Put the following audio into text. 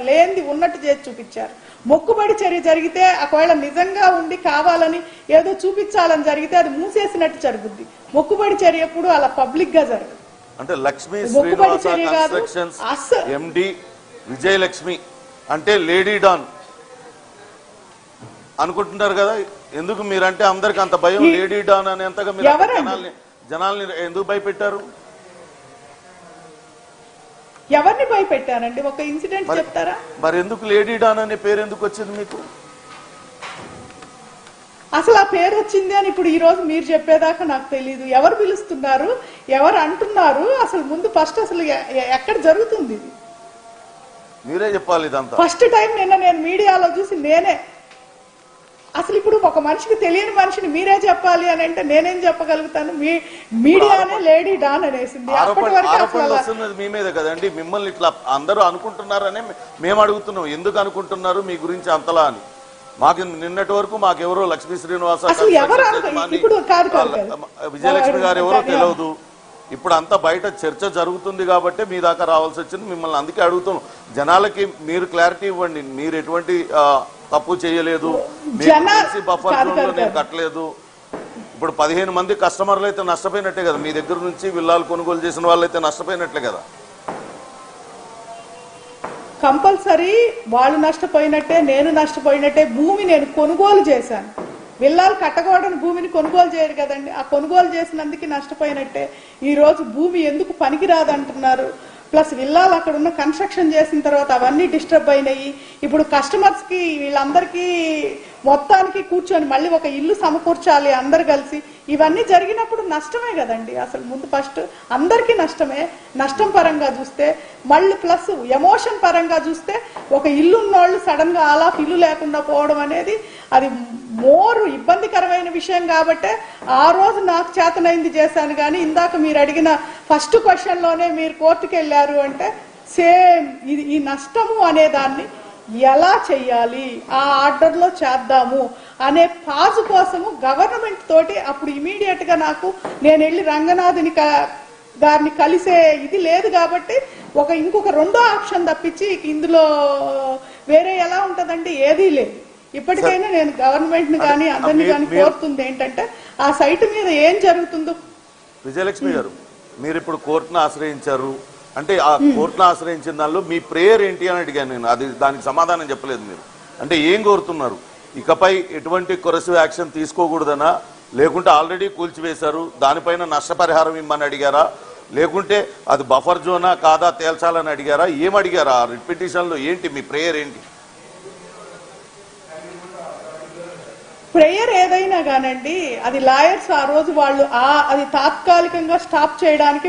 లేనిది ఉన్నట్టు చేసి చూపించారు. మొక్కుబడి చర్య జరిగితే ఒకవేళ నిజంగా ఉండి కావాలని ఏదో చూపించాలని జరిగితే అది మూసేసినట్టు జరుగుద్ది. మొక్కుబడి చర్య ఎప్పుడు అలా పబ్లిక్ గా జరగదు. అంటే లక్ష్మీ శ్రీనివాస కన్స్ట్రక్షన్స్ ఎండి విజయలక్ష్మి అంటే లేడీ డాన్ అనుకుంటున్నారు కదా. ఎందుకు మీరంటే అందరికి అంత భయం? లేడీ డాన్ అనేంతగా మీరు జనాల్ని ఎందుకు భయపెట్టారు? ఎవరిని భయపెట్టారండి? ఒక ఇన్సిడెంట్ చెప్తారా? మరి ఎందుకు లేడీ డాన్ అనే పేరు ఎందుకు వచ్చింది మీకు? అసలు ఆ పేరు వచ్చింది అని ఇప్పుడు ఈ రోజు మీరు చెప్పేదాకా నాకు తెలియదు. ఎవరు పిలుస్తున్నారు, ఎవరు అంటున్నారు, అసలు ముందు ఫస్ట్ అసలు ఎక్కడ జరుగుతుంది ఇది మీరే చెప్పాలి. ఇదంతా ఫస్ట్ టైం నిన్న నేను మీడియాలో చూసి నేనే అసలు ఇప్పుడు ఒక మనిషికి తెలియని మనిషిని మీరే చెప్పాలి అని అంటే నేనేం చెప్పగలుగుతాను? మీడియానే లేడీ డాన్ అనేసింది. వస్తున్నది మీ మీద కదండి. మిమ్మల్ని ఇట్లా అందరూ అనుకుంటున్నారనే మేము అడుగుతున్నాం. ఎందుకు అనుకుంటున్నారు మీ గురించి అంతలా అని? మాకు నిన్నటి వరకు మాకెవరో లక్ష్మీ శ్రీనివాస విజయలక్ష్మి గారు ఎవరో తెలియదు. ఇప్పుడు అంతా బయట చర్చ జరుగుతుంది కాబట్టి మీ దాకా రావాల్సి వచ్చింది. మిమ్మల్ని అందుకే అడుగుతున్నాం. జనాలకి మీరు క్లారిటీ ఇవ్వండి. మీరు ఎటువంటి తప్పు చేయలేదు, బఫర్ జోన్ లో నేను కట్టలేదు. ఇప్పుడు 15 మంది కస్టమర్లు అయితే నష్టపోయినట్టే కదా. మీ దగ్గర నుంచి విల్లాలు కొనుగోలు చేసిన వాళ్ళు అయితే నష్టపోయినట్లే కదా. కంపల్సరీ వాళ్ళు నష్టపోయినట్టే, నేను నష్టపోయినట్టే. భూమి నేను కొనుగోలు చేశాను. విల్లాలు కట్టకూడని భూమిని కొనుగోలు చేయరు కదండి. ఆ కొనుగోలు చేసినందుకు నష్టపోయినట్టే. ఈ రోజు భూమి ఎందుకు పనికిరాదంటున్నారు. ప్లస్ విల్లాలు అక్కడ ఉన్న కన్స్ట్రక్షన్ చేసిన తర్వాత అవన్నీ డిస్టర్బ్ అయినాయి. ఇప్పుడు కస్టమర్స్ కి వీళ్ళందరికీ మొత్తానికి కూర్చొని మళ్ళీ ఒక ఇల్లు సమకూర్చాలి అందరు కలిసి. ఇవన్నీ జరిగినప్పుడు నష్టమే కదండి. అసలు ముందు ఫస్ట్ అందరికీ నష్టమే. నష్టం పరంగా చూస్తే మళ్ళీ ప్లస్ ఎమోషన్ పరంగా చూస్తే ఒక ఇల్లు ఉన్నోళ్ళు సడన్ గా ఆలాఫ్ ఇల్లు లేకుండా పోవడం అనేది అది మోర్ ఇబ్బందికరమైన విషయం. కాబట్టి ఆ రోజు నాకు చేతనైంది చేశాను. కానీ ఇందాక మీరు అడిగిన ఫస్ట్ క్వశ్చన్ లోనే మీరు కోర్టుకు వెళ్ళారు అంటే సేమ్ ఇది ఈ నష్టము అనే దాన్ని ఎలా చెయ్యాలి, ఆ ఆర్డర్ లో చేద్దాము అనే పాజు కోసము గవర్నమెంట్ తోటి అప్పుడు ఇమీడియట్ గా నాకు నేను వెళ్ళి రంగనాథుని గారిని కలిసే ఇది లేదు. కాబట్టి ఇంకొక రెండో ఆప్షన్ తప్పించి ఇందులో వేరే ఎలా ఉంటదంటే ఏదీ లేదు. ఇప్పటికైనా నేను గవర్నమెంట్ ని కానీ అందరినీ కానీ కోరుతుంది ఏంటంటే ఆ సైట్ మీద ఏం జరుగుతుందో. విజయలక్ష్మి గారు, మీరు ఇప్పుడు కోర్టును ఆశ్రయించారు అంటే ఆ కోర్టును ఆశ్రయించిన దానిలో మీ ప్రేయర్ ఏంటి అని అడిగాను నేను. అది దానికి సమాధానం చెప్పలేదు మీరు. అంటే ఏం కోరుతున్నారు? ఇకపై ఎటువంటి కొరసివ్ యాక్షన్ తీసుకోకూడదనా, లేకుంటే ఆల్రెడీ కూల్చివేశారు దానిపైన నష్టపరిహారం ఇమ్మని అడిగారా, లేకుంటే అది బఫర్ జోనా కాదా తేల్చాలని అడిగారా, ఏం అడిగారా? రిట్ పిటిషన్లో ఏంటి మీ ప్రేయర్ ఏంటి? ప్రేయర్ ఏదైనా కానండి, అది లాయర్స్ ఆ రోజు వాళ్ళు అది తాత్కాలికంగా స్టాప్ చేయడానికి